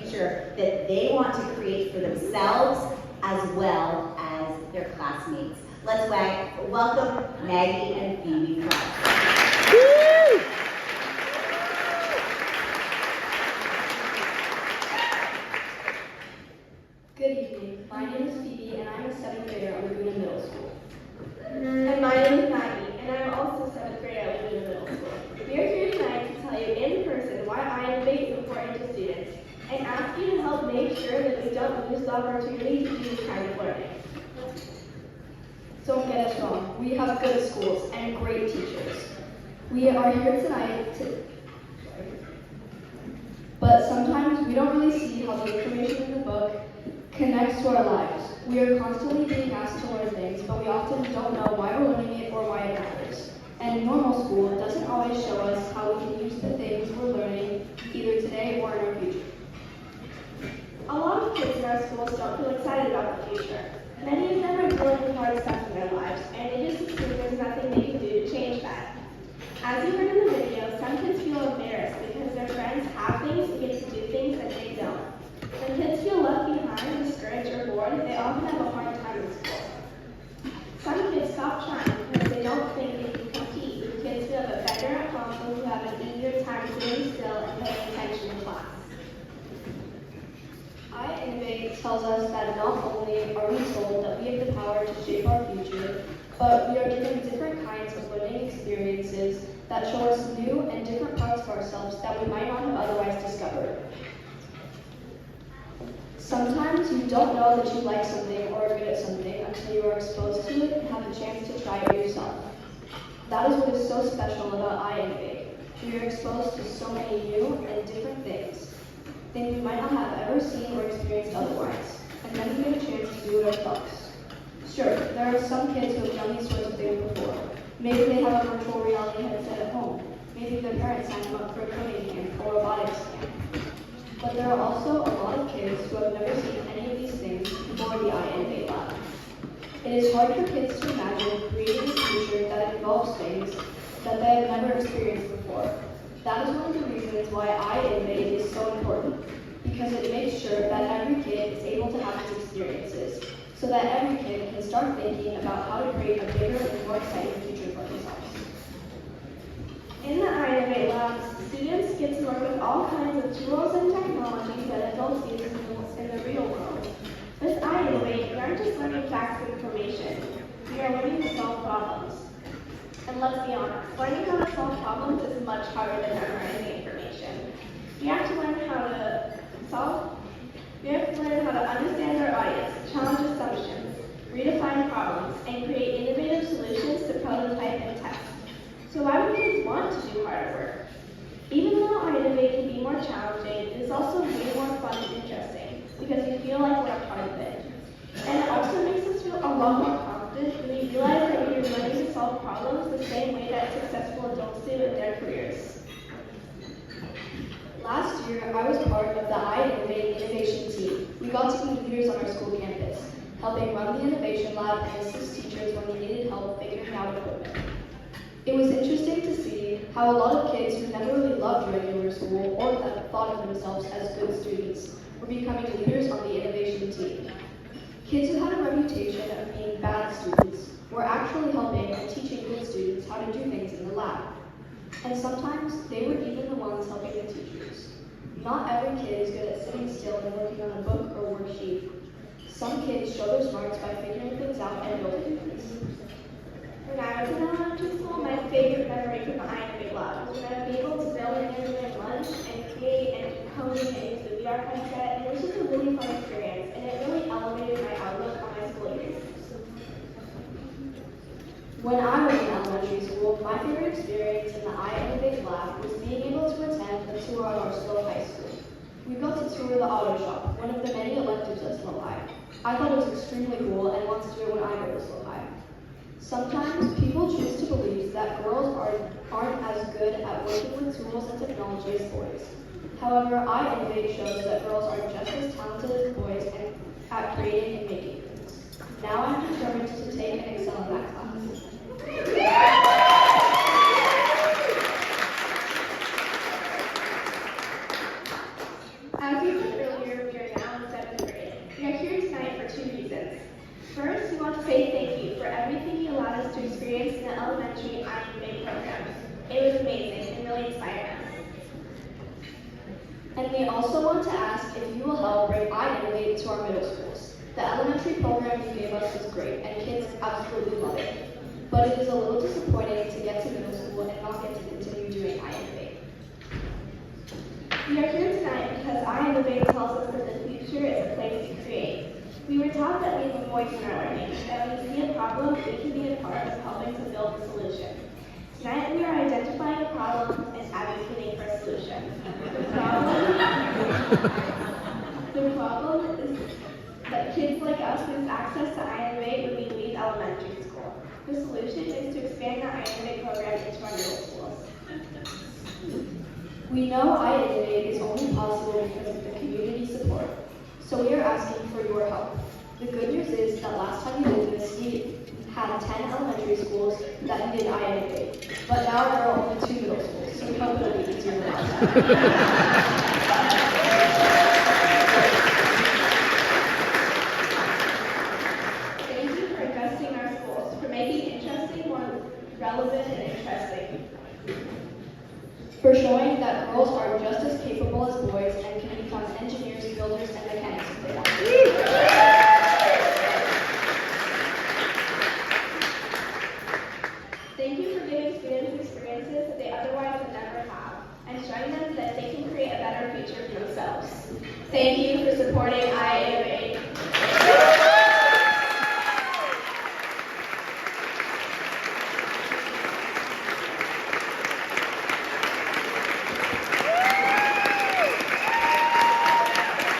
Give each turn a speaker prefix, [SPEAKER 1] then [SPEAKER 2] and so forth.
[SPEAKER 1] future that they want to create for themselves as well as their classmates. Let's welcome Maggie and Phoebe Price.
[SPEAKER 2] Woo!
[SPEAKER 3] Good evening. My name is Phoebe, and I'm a 7th grader at Laguna Middle School.
[SPEAKER 4] And my name is Maggie, and I'm also a 7th grader at Laguna Middle School. We are here tonight to tell you in person why iInnovate is important to students, and ask you to help make sure that we don't lose the opportunity to do this kind of learning.
[SPEAKER 3] Don't get us wrong. We have good schools and great teachers. We are here tonight but sometimes we don't really see how the information in the book connects to our lives. We are constantly being asked to learn things, but we often don't know why we're learning it or why it matters. And in normal school, it doesn't always show us how we can use the things we're learning either today or in our future.
[SPEAKER 4] A lot of kids in our schools don't feel excited about the future. Many of them are dealing with hard stuff in their lives, and they just assume there's nothing they can do to change that. As you heard in the video, some kids feel embarrassed because their friends have things and get to do things that they don't. When kids feel left behind, discouraged, or bored, they often have a hard time in school. Some kids stop trying because they don't think they can compete with kids who have it better at home or who have an easier time sitting still and paying attention in class.
[SPEAKER 3] iInnovate tells us that not only are we told that we have the power to shape our future, but we are given different kinds of learning experiences that show us new and different parts of ourselves that we might not have otherwise discovered. Sometimes you don't know that you like something or are good at something until you are exposed to it and have a chance to try it yourself. That is what is so special about iInnovate. We are exposed to so many new and different things we might not have ever seen or experienced otherwise, and then we get a chance to do it ourselves. Sure, there are some kids who have done these sorts of things before. Maybe they have a virtual reality headset at home. Maybe their parents signed them up for a coding camp or robotics camp. But there are also a lot of kids who have never seen any of these things before the iInnovate Lab. It is hard for kids to imagine creating a future that involves things that they have never experienced before. That is one of the reasons why iInnovate is so important, because it makes sure that every kid is able to have these experiences, so that every kid can start thinking about how to create a bigger and more exciting future for themselves.
[SPEAKER 4] In the iInnovate Labs, students get to work with all kinds of tools and technologies that adults use in the real world. With iInnovate, we aren't just learning facts and information. We are learning to solve problems. And let's be honest, learning how to solve problems is much harder than memorizing information. We have to learn how to understand our audience, challenge assumptions, redefine problems, and create innovative solutions to prototype and test. So why would kids want to do harder work? Even though iInnovate can be more challenging, it is also way more fun and interesting because we feel like we're a part of it. And it also makes us feel a lot more confident when we realize that we are learning to solve problems the same way that successful adults do in their careers.
[SPEAKER 3] Last year, I was part of the iInnovate Innovation Team. We got to be leaders on our school campus, helping run the Innovation Lab and assist teachers when they needed help figuring out equipment. It was interesting to see how a lot of kids who never really loved regular school or that thought of themselves as good students were becoming leaders on the Innovation Team. Kids who had a reputation of being bad students were actually helping and teaching good students how to do things in the lab. And sometimes they were even the ones helping the teachers. Not every kid is good at sitting still and working on a book or worksheet. Some kids show their smarts by figuring things out and building things.
[SPEAKER 4] When I was in elementary school, my favorite memory from the iInnovate Lab was when I was able to build an internet lunch and create and do coding and use the VR headset. It was just a really fun experience, and it really elevated my outlook on my school years.
[SPEAKER 3] When I was in elementary school, my favorite experience in the iInnovate Lab was being able to attend a tour of our SLO High School. We got to tour the auto shop, one of the many electives at SLO High. I thought it was extremely cool and wanted to do it when I go to SLO High. Sometimes people choose to believe that girls aren't as good at working with tools and technology as boys. However, iInnovate shows that girls are just as talented as boys at creating and making things. Now I'm determined to take and excel in that class.
[SPEAKER 4] As we said earlier, we are now in 7th grade. We are here tonight for 2 reasons. First, we want to say thank you for everything you allowed us to experience in the elementary IMBA program. It was amazing and really inspired us.
[SPEAKER 3] And we also want to ask if you will help bring iInnovate to our middle schools. The elementary program you gave us was great, and kids absolutely love it. But it is a little disappointing to get to middle school and not get to continue doing iInnovate.
[SPEAKER 4] We are here tonight because iInnovate tells us that the future is a place to create. We were taught that we have a voice in our learning, that when we see a problem, we can be a part of helping to build a solution. Tonight, we are identifying a problem and advocating for a solution. The problem is that kids like us lose access to iInnovate when we leave elementary school. The solution is to expand the iInnovate program into our middle schools.
[SPEAKER 3] We know iInnovate is only possible because of the community support, so we are asking for your help. The good news is that last time we did this, we had 10 elementary schools that needed iInnovate, but now there are only 2 middle schools, so we hope it'll be easier than last time.
[SPEAKER 4] Thank you for investing in our schools, for making interesting more relevant and interesting.
[SPEAKER 3] For showing that girls are just as capable as boys and can become engineers, builders, and mechanics if they want to.
[SPEAKER 4] Thank you for giving students experiences that they otherwise would never have, and showing them that they can create a better future for themselves. Thank you for supporting iInnovate.